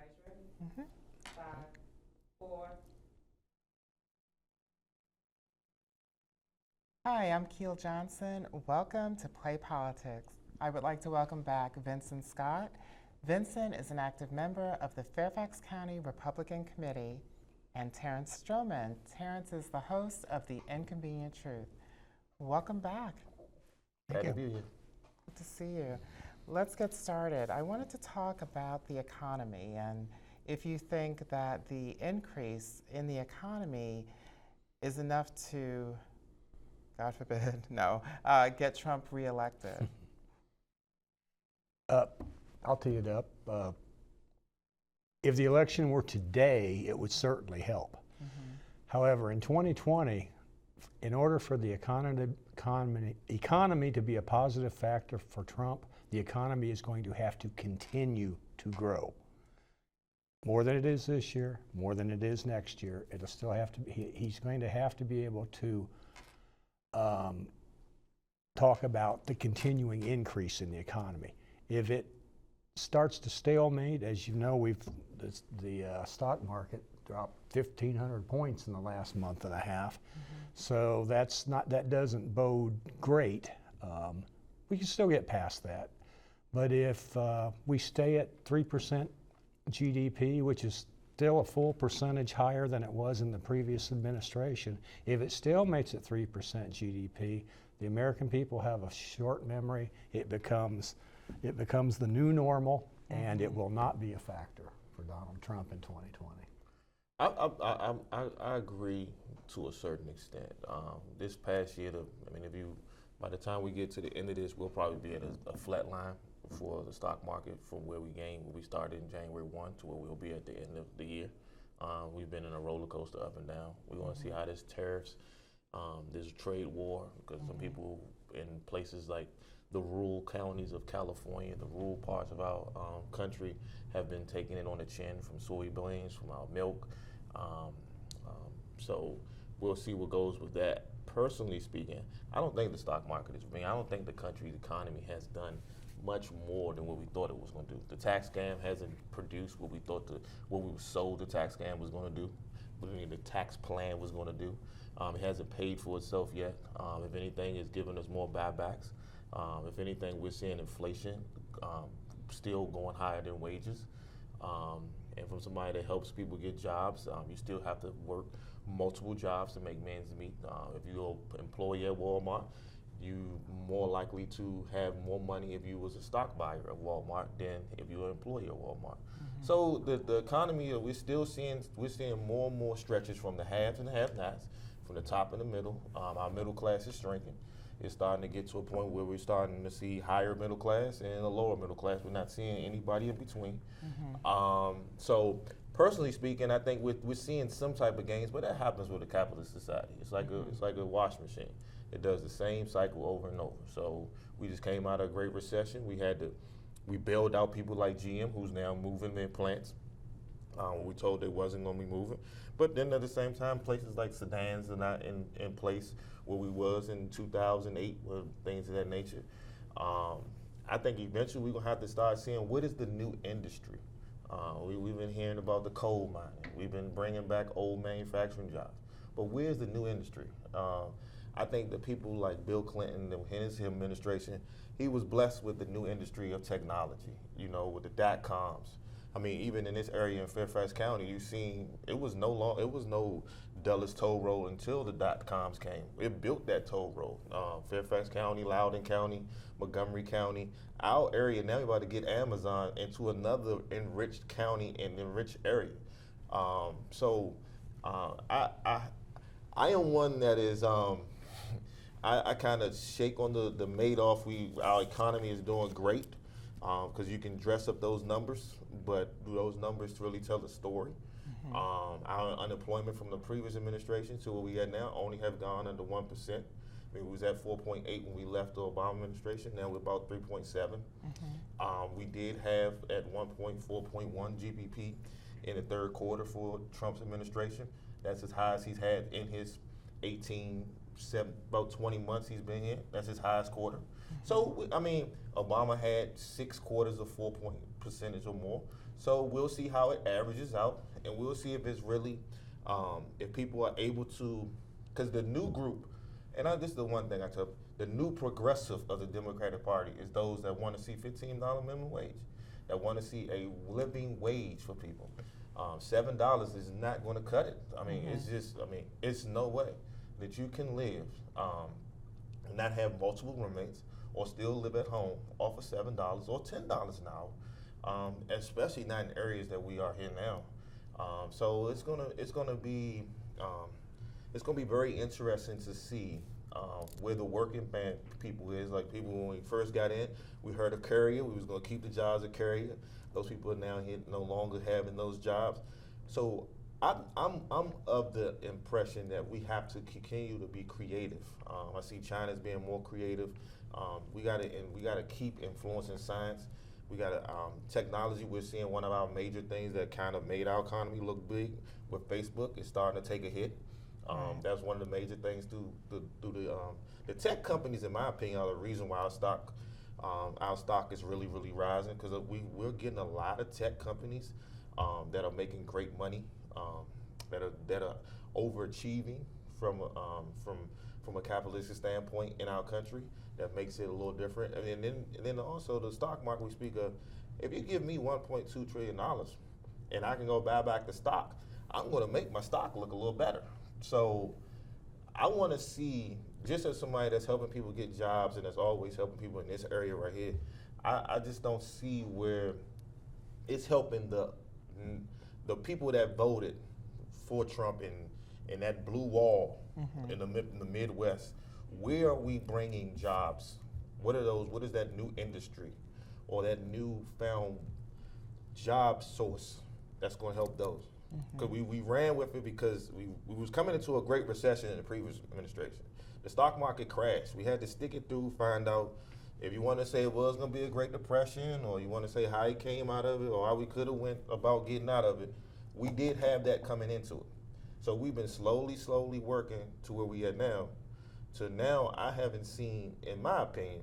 Mhm. 4. Hi, I'm Keel Johnson. Welcome to Play Politics. I would like to welcome back Vincent Scott. Vincent is an active member of the Fairfax County Republican Committee, and Terrence Stroman. Terrence is the host of The Inconvenient Truth. Welcome back. Glad to Thank be you. here. Good to see you. Let's get started. I wanted to talk about the economy and if you think that the increase in the economy is enough to, God forbid, no, get Trump reelected. I'll tee it up. If the election were today, it would certainly help. However, in 2020, in order for the economy to be a positive factor for Trump, the economy is going to have to continue to grow. More than it is this year, more than it is next year. It'll still have to be, he's going to have to be able to talk about the continuing increase in the economy. If it starts to stalemate, as you know, the stock market dropped 1,500 points in the last month and a half. So that doesn't bode great. We can still get past that. But if we stay at 3% GDP, which is still a full percentage higher than it was in the previous administration, if it still makes it 3% GDP, the American people have a short memory. It becomes the new normal, and it will not be a factor for Donald Trump in 2020. I agree to a certain extent. This past year, by the time we get to the end of this, we'll probably be at a flat line for the stock market from where we started in January 1 to where we'll be at the end of the year. We've been in a roller coaster up and down. We want to see how this tariffs, this trade war, because some people in places like the rural counties of California, the rural parts of our country, have been taking it on the chin from soybeans, from our milk. So we'll see what goes with that. Personally speaking, I don't think the stock market is I don't think the country's economy has done much more than what we thought it was going to do. The tax scam hasn't produced what we were sold the tax scam was going to do, what the tax plan was going to do. It hasn't paid for itself yet. If anything, it's given us more buybacks. If anything, we're seeing inflation still going higher than wages. And from somebody that helps people get jobs, you still have to work multiple jobs to make ends meet. If you're an employee at Walmart, you more likely to have more money if you was a stock buyer of Walmart than if you're an employee of Walmart. So the economy, we're seeing more and more stretches from the haves and the have-nots, from the top and the middle. Our middle class is shrinking. It's starting to get to a point where we're starting to see higher middle class and a lower middle class. We're not seeing anybody in between. So personally speaking, I think we're seeing some type of gains, but that happens with a capitalist society. It's like a wash machine. It does the same cycle over and over. So we just came out of a great recession. We bailed out people like GM, who's now moving their plants. We told they wasn't going to be moving. But then at the same time, places like Sedans are not in place where we was in 2008, or things of that nature. I think eventually we're going to have to start seeing what is the new industry. We've been hearing about the coal mining. We've been bringing back old manufacturing jobs. But where's the new industry? I think the people like Bill Clinton and his administration, he was blessed with the new industry of technology, with the dot-coms. Even in this area in Fairfax County, you've seen it was no Dulles Toll Road until the dot-coms came. It built that toll road. Fairfax County, Loudoun County, Montgomery County. Our area now, we're about to get Amazon into another enriched county and enriched area. I am one that is, I kind of shake on the Madoff. Our economy is doing great because you can dress up those numbers, but do those numbers really tell the story? Our unemployment from the previous administration to where we at now only have gone under 1%. We was at 4.8 when we left the Obama administration. Now we're about 3.7. We did have at 4.1 GDP in the third quarter for Trump's administration. That's as high as he's had in his about 20 months he's been here. That's his highest quarter. So, Obama had 6 quarters of 4% or more. So we'll see how it averages out, and we'll see if it's really, if people are able to, because the new group, and this is the one thing I tell, the new progressive of the Democratic Party is those that want to see $15 minimum wage, that want to see a living wage for people. $7 is not going to cut it. I mean, it's just, I mean, it's no way that you can live and not have multiple roommates or still live at home off of $7 or $10 an hour, especially not in areas that we are here now. So it's gonna be very interesting to see where the working man people is. Like people when we first got in, we heard of Carrier. We was gonna keep the jobs at Carrier. Those people are now here no longer having those jobs. So I'm of the impression that we have to continue to be creative. I see China's being more creative. We gotta keep influencing science. We got technology. We're seeing one of our major things that kind of made our economy look big with Facebook. It's starting to take a hit. That's one of the major things through the tech companies, in my opinion, are the reason why our stock is really, really rising, because we're getting a lot of tech companies that are making great money, that are overachieving from a capitalistic standpoint in our country. That makes it a little different. And then also the stock market we speak of, if you give me $1.2 trillion and I can go buy back the stock, I'm going to make my stock look a little better. So I want to see, just as somebody that's helping people get jobs and that's always helping people in this area right here, I just don't see where it's helping the people that voted for Trump in that blue wall in the Midwest. Where are we bringing jobs? What are those? What is that new industry or that new found job source that's going to help those? Because we ran with it because we was coming into a great recession in the previous administration. The stock market crashed. We had to stick it through, find out if you want to say it was going to be a Great Depression, or you want to say how he came out of it, or how we could have went about getting out of it. We did have that coming into it. So we've been slowly working to where we are now. So now I haven't seen, in my opinion,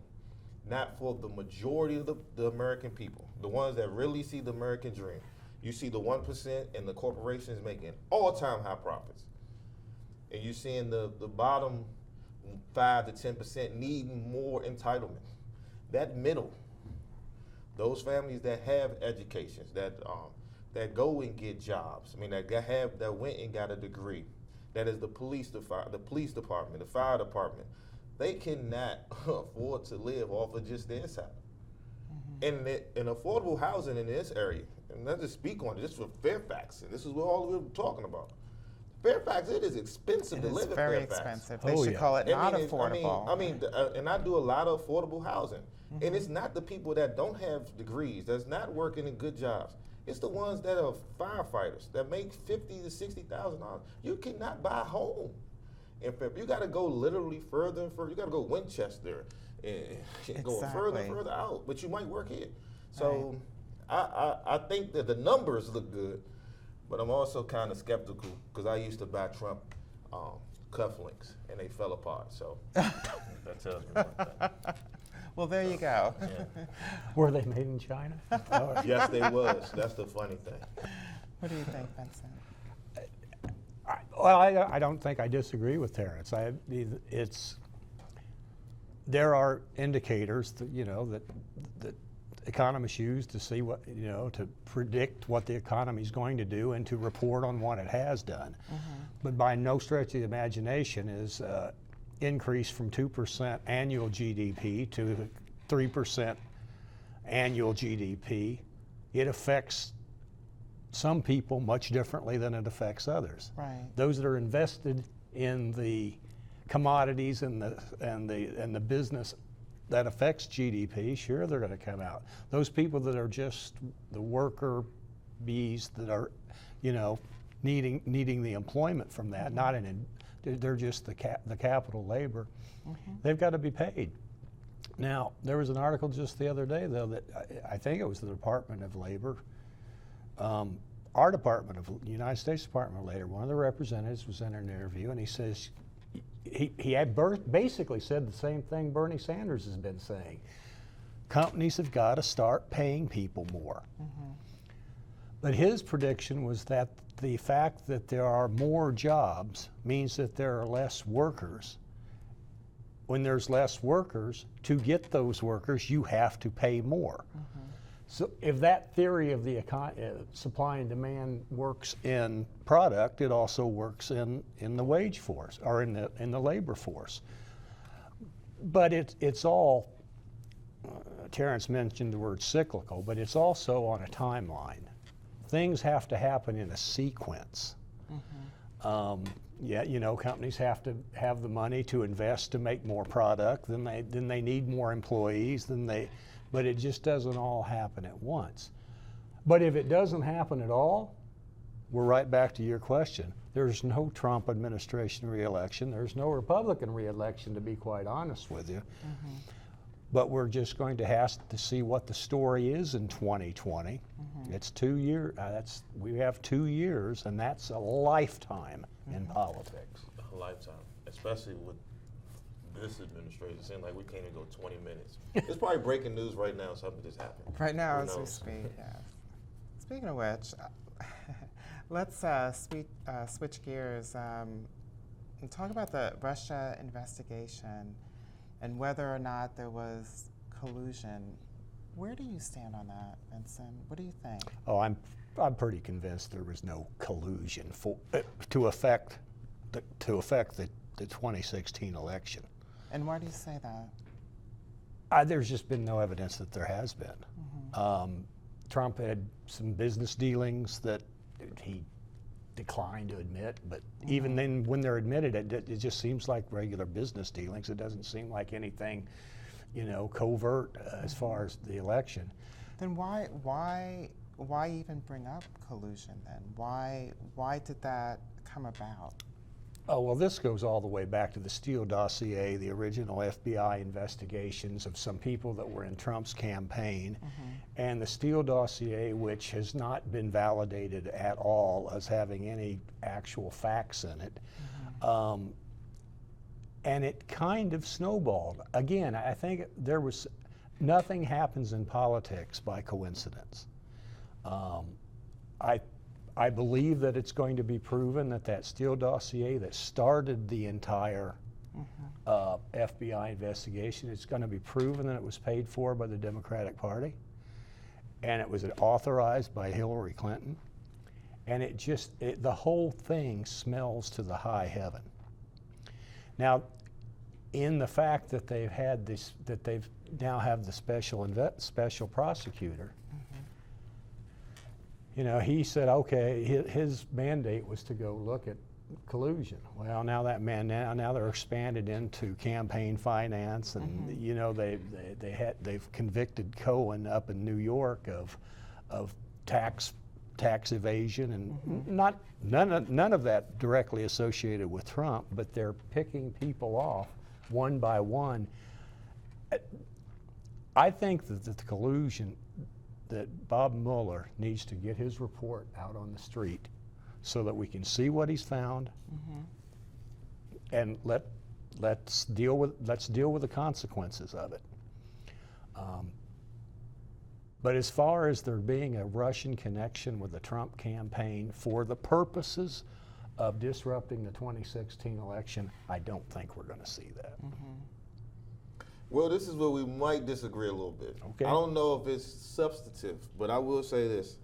not for the majority of the American people, the ones that really see the American dream. You see the 1% and the corporations making all-time high profits. And you're seeing the bottom 5 to 10% needing more entitlement. That middle, those families that have educations, that go and get jobs, I mean, that went and got a degree, that is the police department, the fire department, they cannot afford to live off of just their salary. And affordable housing in this area, and let's just speak on it, this is for Fairfax, and this is what all we're talking about. Fairfax, it is expensive to live in Fairfax. It's very expensive. They Oh, should yeah. call it not affordable. And I do a lot of affordable housing, and it's not the people that don't have degrees, that's not working in good jobs. It's the ones that are firefighters that make $50,000 to $60,000. You cannot buy a home. In fact, you got to go literally further and further. You got to go Winchester and go further and further out. But you might work here. So I think that the numbers look good, but I'm also kind of skeptical because I used to buy Trump cufflinks and they fell apart. So that tells me one thing. Well, there you go. Yeah. Were they made in China? Yes, they was. That's the funny thing. What do you think, Vincent? I don't think I disagree with Terrence. There are indicators that economists use to see what, to predict what the economy is going to do and to report on what it has done. But by no stretch of the imagination is increase from 2% annual GDP to 3% annual GDP. It affects some people much differently than it affects others. Right. Those that are invested in the commodities and the business that affects GDP, sure, they're going to come out. Those people that are just the worker bees that are, needing the employment from that, they're just the capital labor. They've got to be paid. Now, there was an article just the other day, though, that I think it was the Department of Labor. Our department of the United States Department of Labor, one of the representatives was in an interview, and he says he had basically said the same thing Bernie Sanders has been saying. Companies have got to start paying people more. But his prediction was that the fact that there are more jobs means that there are less workers. When there's less workers, to get those workers, you have to pay more. So if that theory of the supply and demand works in product, it also works in the wage force or in the labor force. But it's all, Terrence mentioned the word cyclical, but it's also on a timeline. Things have to happen in a sequence. Yeah, you know, companies have to have the money to invest to make more product, then they need more employees, but it just doesn't all happen at once. But if it doesn't happen at all, we're right back to your question. There's no Trump administration reelection. There's no Republican reelection, to be quite honest with you. But we're just going to have to see what the story is in 2020. It's 2 years. We have 2 years, and that's a lifetime in politics. A lifetime, especially with this administration. It seems like we can't even go 20 minutes. It's probably breaking news right now. Something just happened. Right now, Who as we knows? speak, yes. Speaking of which, let's switch gears and talk about the Russia investigation and whether or not there was collusion. Where do you stand on that, Vincent? What do you think? Oh, I'm pretty convinced there was no collusion to affect the 2016 election. And why do you say that? There's just been no evidence that there has been. Trump had some business dealings that he declined to admit, but even then, when they're admitted, it just seems like regular business dealings. It doesn't seem like anything, you know, covert as far as the election. Then why even bring up collusion then? Why did that come about? Oh, well, this goes all the way back to the Steele dossier, the original FBI investigations of some people that were in Trump's campaign, and the Steele dossier, which has not been validated at all as having any actual facts in it. And it kind of snowballed. Again, I think nothing happens in politics by coincidence. I believe that it's going to be proven that Steele dossier that started the entire FBI investigation, it's going to be proven that it was paid for by the Democratic Party, and it was authorized by Hillary Clinton, and the whole thing smells to the high heaven. Now, in the fact that they've had this, that they've now have the special prosecutor, you know, he said, okay, his mandate was to go look at collusion. Well, now now they're expanded into campaign finance, and you know they've convicted Cohen up in New York of tax evasion, and none of that directly associated with Trump, but they're picking people off one by one. I think that the collusion, that Bob Mueller needs to get his report out on the street so that we can see what he's found, and let's deal with the consequences of it. But as far as there being a Russian connection with the Trump campaign for the purposes of disrupting the 2016 election, I don't think we're going to see that. Well, this is where we might disagree a little bit. Okay. I don't know if it's substantive, but I will say this.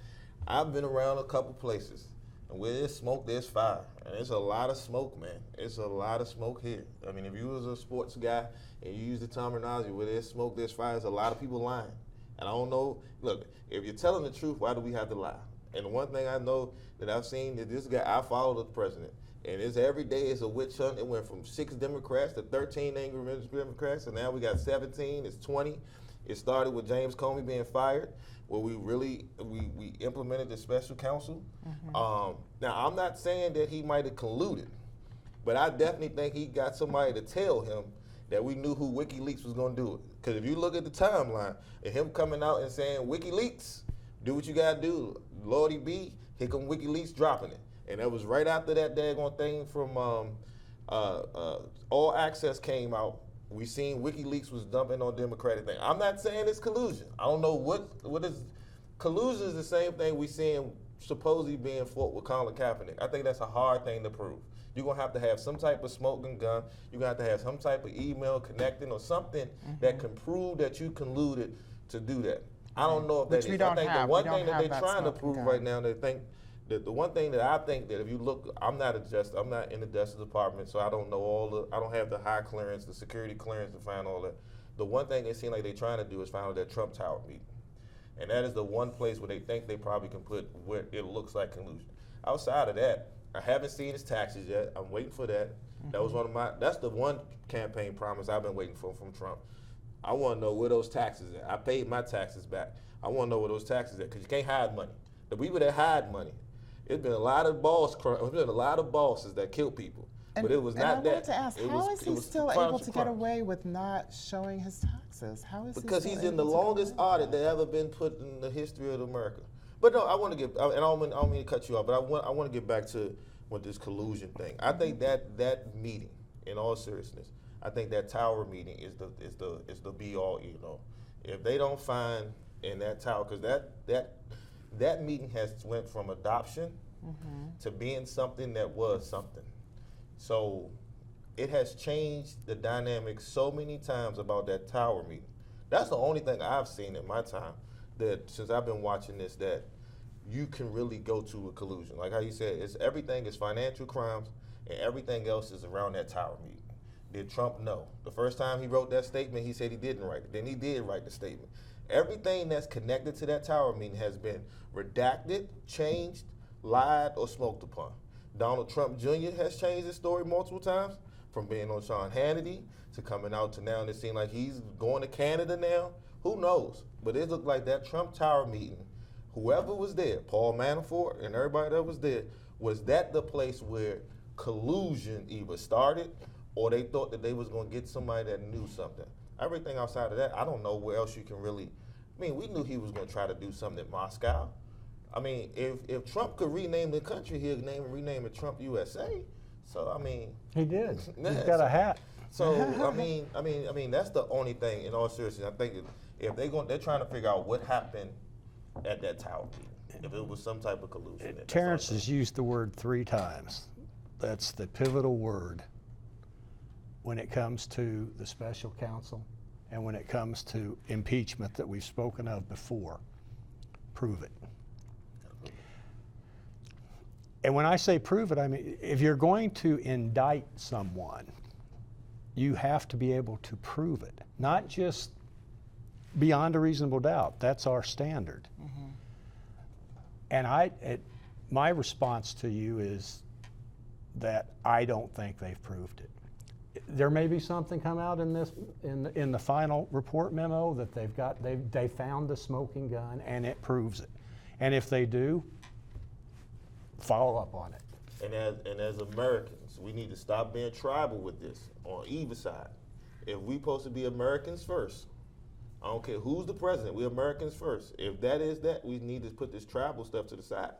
I've been around a couple places, and where there's smoke, there's fire. And there's a lot of smoke, man. It's a lot of smoke here. I mean, if you was a sports guy and you use the terminology, where there's smoke, there's fire, there's a lot of people lying. And I don't know, look, if you're telling the truth, why do we have to lie? And the one thing I know that I've seen is this guy, I follow the president. And it's every day it's a witch hunt. It went from 6 Democrats to 13 angry Democrats, and now we got 17. It's 20. It started with James Comey being fired, where we implemented the special counsel. Now I'm not saying that he might have colluded, but I definitely think he got somebody to tell him that we knew who WikiLeaks was going to do it. Because if you look at the timeline, and him coming out and saying WikiLeaks, do what you got to do, Lordy B, here come WikiLeaks dropping it. And that was right after that daggone thing from All Access came out. We seen WikiLeaks was dumping on Democratic thing. I'm not saying it's collusion. I don't know what is collusion is the same thing we seeing supposedly being fought with Colin Kaepernick. I think that's a hard thing to prove. You're gonna have to have some type of smoking gun. You're gonna have to have some type of email connecting or something that can prove that you colluded to do that. I don't know if Which that we is. don't I think have. the one We don't thing that have they're that trying to smoking prove gun. right now, they think that the one thing that I think that if you look, I'm not in the Justice Department, so I don't know I don't have the high clearance, the security clearance to find all that. The one thing it seems like they're trying to do is find out that Trump Tower meeting. And that is the one place where they think they probably can put where it looks like collusion. Outside of that, I haven't seen his taxes yet. I'm waiting for that. That was that's the one campaign promise I've been waiting for from Trump. I want to know where those taxes are. I paid my taxes back. I want to know where those taxes are because you can't hide money. The people that hide money, it's been a lot of bosses that killed people. But it was not I that. wanted to ask, It how was- is it he was still crimes able and to get crimes. away with not showing his taxes? How is Because he he's still in the able to get longest away with audit that ever been put in the history of America. But no, I want to get, and I don't mean to cut you off, but I want to get back to with this collusion thing. I think that meeting, in all seriousness, I think that tower meeting is the be all, you know. If they don't find in that tower, because that meeting has went from adoption to being something that was something. So it has changed the dynamic so many times about that tower meeting. That's the only thing I've seen in my time that since I've been watching this that you can really go to a collusion. Like how you said, everything is financial crimes and everything else is around that tower meeting. Did Trump know? The first time he wrote that statement, he said he didn't write it. Then he did write the statement. Everything that's connected to that tower meeting has been redacted, changed, lied, or smoked upon. Donald Trump Jr. has changed his story multiple times, from being on Sean Hannity to coming out to now, and it seems like he's going to Canada now. Who knows? But it looked like that Trump Tower meeting, whoever was there, Paul Manafort and everybody that was there, was that the place where collusion either started or they thought that they was going to get somebody that knew something. Everything outside of that, I don't know where else you can really, I mean, we knew he was going to try to do something in Moscow. I mean, if Trump could rename the country, he'd rename it Trump USA. So, I mean. He did. Yeah, He's got a hat. So, I mean, that's the only thing, in all seriousness, I think if they're trying to figure out what happened at that tower meeting, if it was some type of collusion. Terrence has used the word 3 times. That's the pivotal word when it comes to the special counsel and when it comes to impeachment that we've spoken of before. Prove it. And when I say prove it, I mean, if you're going to indict someone, you have to be able to prove it, not just beyond a reasonable doubt. That's our standard. And my response to you is that I don't think they've proved it. There may be something come out in this in the final report memo that they found the smoking gun and it proves it. And if they do, follow up on it. And as Americans, we need to stop being tribal with this on either side. If we supposed to be Americans first, I don't care who's the president, we're Americans first. If that is that, we need to put this tribal stuff to the side.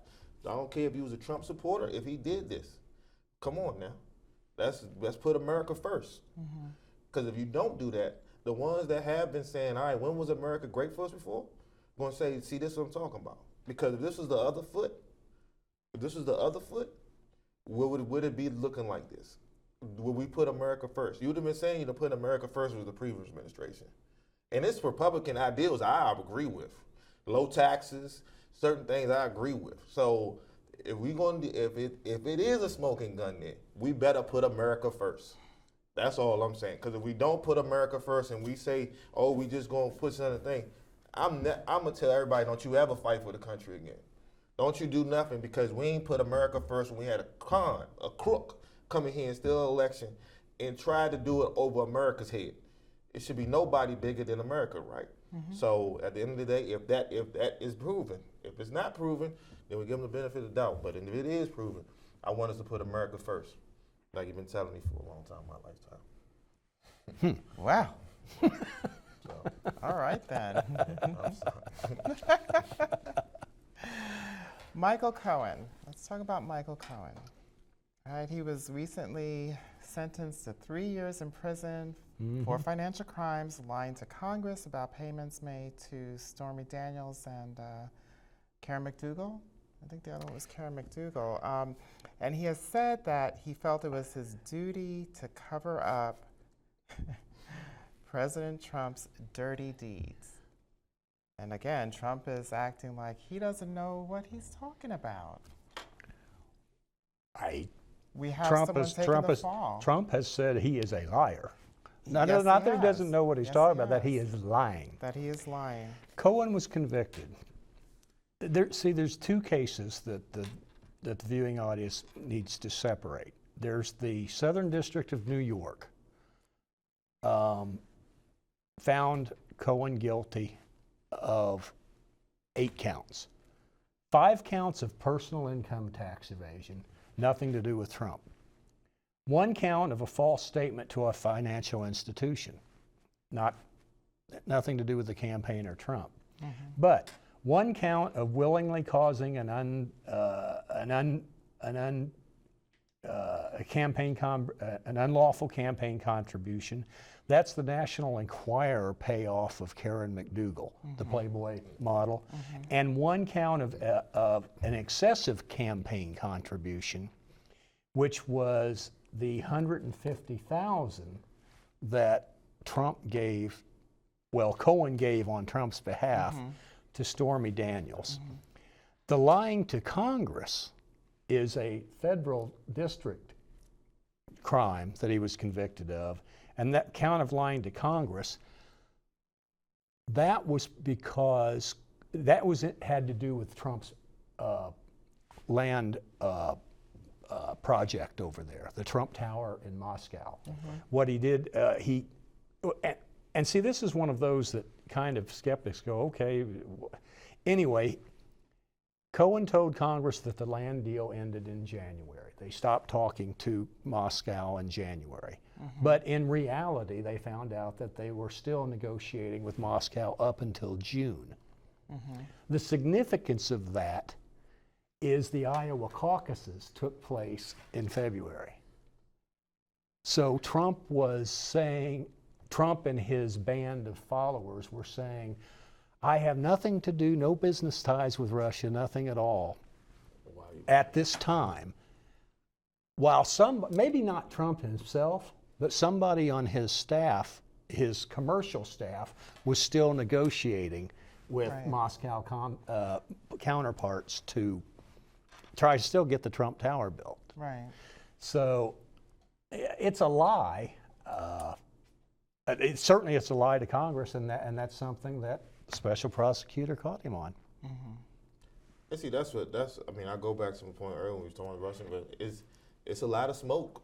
I don't care if he was a Trump supporter, if he did this. Come on now. Let's put America first. Because if you don't do that, the ones that have been saying, all right, when was America great for us before? Going to say, see, this is what I'm talking about. Because if this was the other foot, would it be looking like this? Would we put America first? You would have been saying to put America first was the previous administration. And it's Republican ideals I agree with. Low taxes, certain things I agree with. So if it is a smoking gun there, we better put America first. That's all I'm saying. Because if we don't put America first and we say, oh, we just gonna put another thing, I'm gonna tell everybody, don't you ever fight for the country again. Don't you do nothing because we ain't put America first when we had a crook come in here and steal an election and try to do it over America's head. It should be nobody bigger than America, right? So at the end of the day, if that is proven, if it's not proven, then we give them the benefit of the doubt. But if it is proven, I want us to put America first, like you've been telling me for a long time in my lifetime. Wow. So, All right then. I'm sorry. Michael Cohen. Let's talk about Michael Cohen. All right, he was recently sentenced to 3 years in prison for financial crimes, lying to Congress about payments made to Stormy Daniels and Karen McDougal. I think the other one was Karen McDougal. And he has said that he felt it was his duty to cover up President Trump's dirty deeds. And again, Trump is acting like he doesn't know what he's talking about. We have someone taking the fall. Trump has said he is a liar. Not Yes, that he he doesn't has. know what he's Yes, talking he about, that he has. is lying. That he is lying. Cohen was convicted. There's two cases that the viewing audience needs to separate. There's the Southern District of New York found Cohen guilty of 8 counts. 5 counts of personal income tax evasion, nothing to do with Trump. 1 count of a false statement to a financial institution, nothing to do with the campaign or Trump. But 1 count of willingly causing an unlawful campaign contribution. That's the National Enquirer payoff of Karen McDougal, the Playboy model. And 1 count of an excessive campaign contribution, which was the $150,000 that Cohen gave on Trump's behalf to Stormy Daniels. The lying to Congress is a federal district crime that he was convicted of, and that count of lying to Congress, that was because it had to do with Trump's land project over there, the Trump Tower in Moscow. What he did, and see, this is one of those that kind of skeptics go, okay. Anyway, Cohen told Congress that the land deal ended in January. They stopped talking to Moscow in January. But in reality, they found out that they were still negotiating with Moscow up until June. The significance of that is the Iowa caucuses took place in February. So Trump and his band of followers were saying, I have nothing to do, no business ties with Russia, nothing at all at this time. While maybe not Trump himself, but somebody on his staff, his commercial staff, was still negotiating with Moscow counterparts to try to still get the Trump Tower built. Right. So it's a lie. Certainly it's a lie to Congress, and that's something that the special prosecutor caught him on. And see, I go back to the point earlier when we was talking about Russian, but it's a lot of smoke.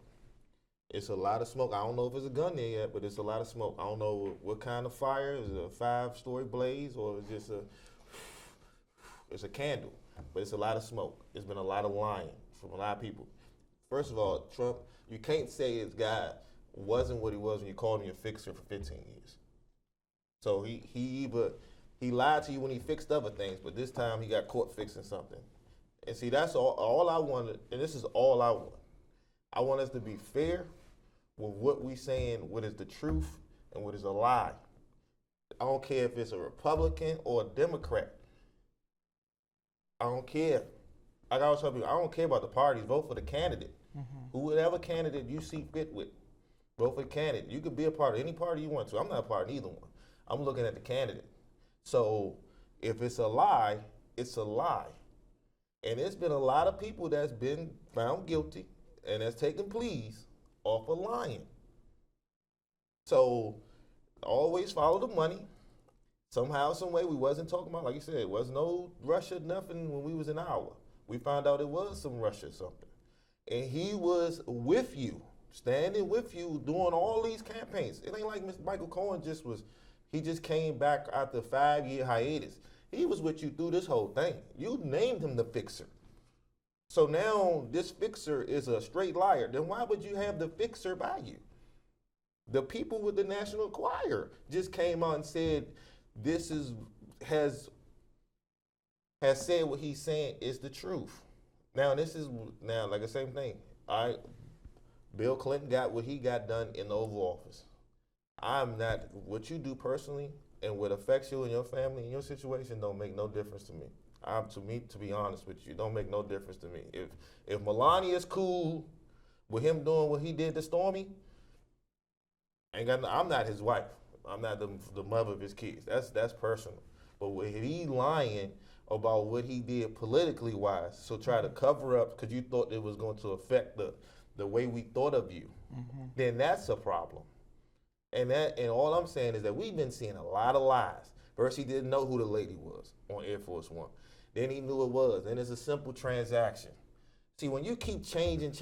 It's a lot of smoke. I don't know if it's a gun there yet, but it's a lot of smoke. I don't know what kind of fire. Is it a 5-story blaze, or is it just it's a candle? But it's a lot of smoke. It's been a lot of lying from a lot of people. First of all, Trump, you can't say his guy wasn't what he was when you called him your fixer for 15 years. So he lied to you when he fixed other things, but this time he got caught fixing something. And see, that's all I wanted, and this is all I want. I want us to be fair with what we saying, what is the truth and what is a lie. I don't care if it's a Republican or a Democrat. I don't care. Like I always tell people, I don't care about the parties. Vote for the candidate. Whoever candidate you see fit with, vote for the candidate. You could be a part of any party you want to. I'm not a part of either one. I'm looking at the candidate. So if it's a lie, it's a lie. And there's been a lot of people that's been found guilty and that's taken pleas off of lying. So always follow the money. Somehow, some way, we wasn't talking about, like you said, it was no Russia, nothing when we was in Iowa. We found out it was some Russia something. And he was with you, standing with you, doing all these campaigns. It ain't like Mr. Michael Cohen he just came back after a 5-year hiatus. He was with you through this whole thing. You named him the fixer. So now this fixer is a straight liar. Then why would you have the fixer by you? The people with the National Enquirer just came out and said has said what he's saying is the truth. Now like the same thing. Bill Clinton got what he got done in the Oval Office. I'm not, what you do personally and what affects you and your family and your situation don't make no difference to me. To me, to be honest with you, it don't make no difference to me. If Melania's cool with him doing what he did to Stormy, I'm not his wife. I'm not the mother of his kids. That's personal. But if he lying about what he did politically wise, so try to cover up because you thought it was going to affect the way we thought of you, then that's a problem. And all I'm saying is that we've been seeing a lot of lies. First, he didn't know who the lady was on Air Force One. Then he knew it was. Then it's a simple transaction. See, when you keep changing,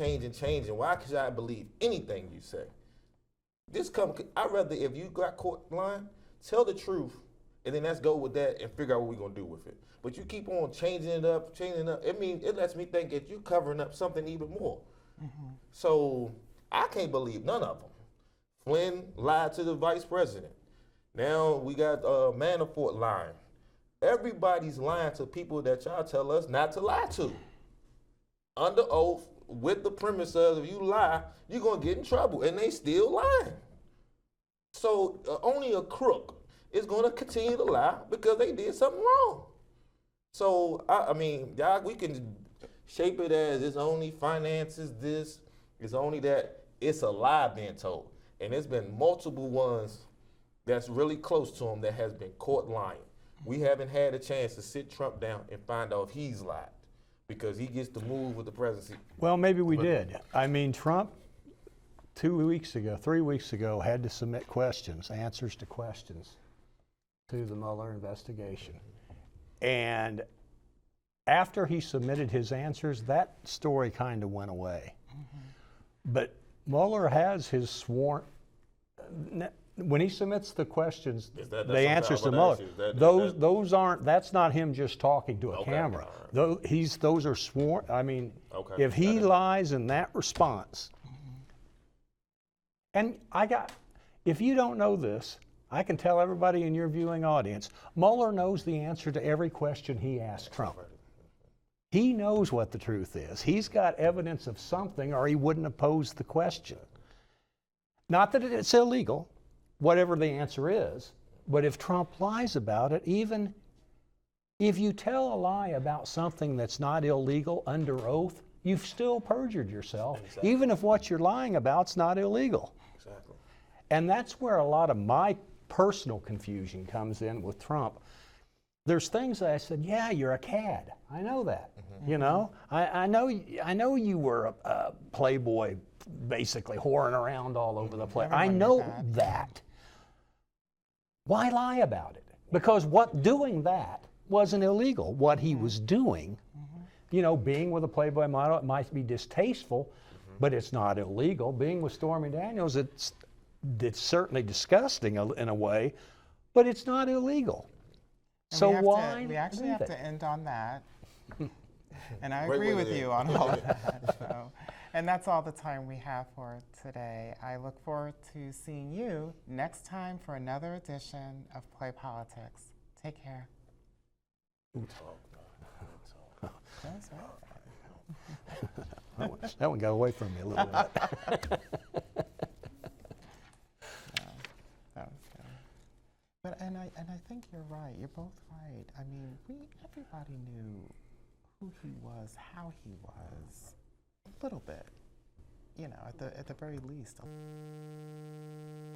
why should I believe anything you say? I'd rather, if you got caught lying, tell the truth, and then let's go with that and figure out what we're going to do with it. But you keep on changing it up. It lets me think that you're covering up something even more. So I can't believe none of them. Flynn lied to the vice president. Now we got Manafort lying. Everybody's lying to people that y'all tell us not to lie to. Under oath, with the premise of if you lie, you're going to get in trouble. And they still lying. So only a crook is going to continue to lie because they did something wrong. So, y'all, we can shape it as it's only finances, this, it's only that. It's a lie being told. And there's been multiple ones that's really close to him that has been caught lying. We haven't had a chance to sit Trump down and find out if he's lied because he gets to move with the presidency. Well, maybe we did. I mean, Trump 3 weeks ago, had to submit answers to questions to the Mueller investigation. And after he submitted his answers, that story kind of went away. But Mueller has his sworn, when he submits the questions, the answers to Mueller, that's not him just talking to a camera. Those are sworn. I mean, if he lies in that response, and if you don't know this, I can tell everybody in your viewing audience, Mueller knows the answer to every question he asks Trump. He knows what the truth is. He's got evidence of something or he wouldn't have posed the question. Not that it's illegal, whatever the answer is, but if Trump lies about it, even if you tell a lie about something that's not illegal under oath, you've still perjured yourself, even if what you're lying about's not illegal. Exactly. And that's where a lot of my personal confusion comes in with Trump. There's things that I said, yeah, you're a cad. I know that. You know, I know you were a playboy, basically whoring around all over the place. I know that. Why lie about it? Because doing that wasn't illegal. What he was doing, you know, being with a Playboy model, it might be distasteful, but it's not illegal. Being with Stormy Daniels, it's certainly disgusting in a way, but it's not illegal. And so we actually have to end on that. And I agree with you on all of that. So, and that's all the time we have for today. I look forward to seeing you next time for another edition of Play Politics. Take care. That's right. That one got away from me a little bit. That was good. But and I think you're right. You're both right. I mean, everybody knew who he was, how he was, a little bit. You know, at the very least.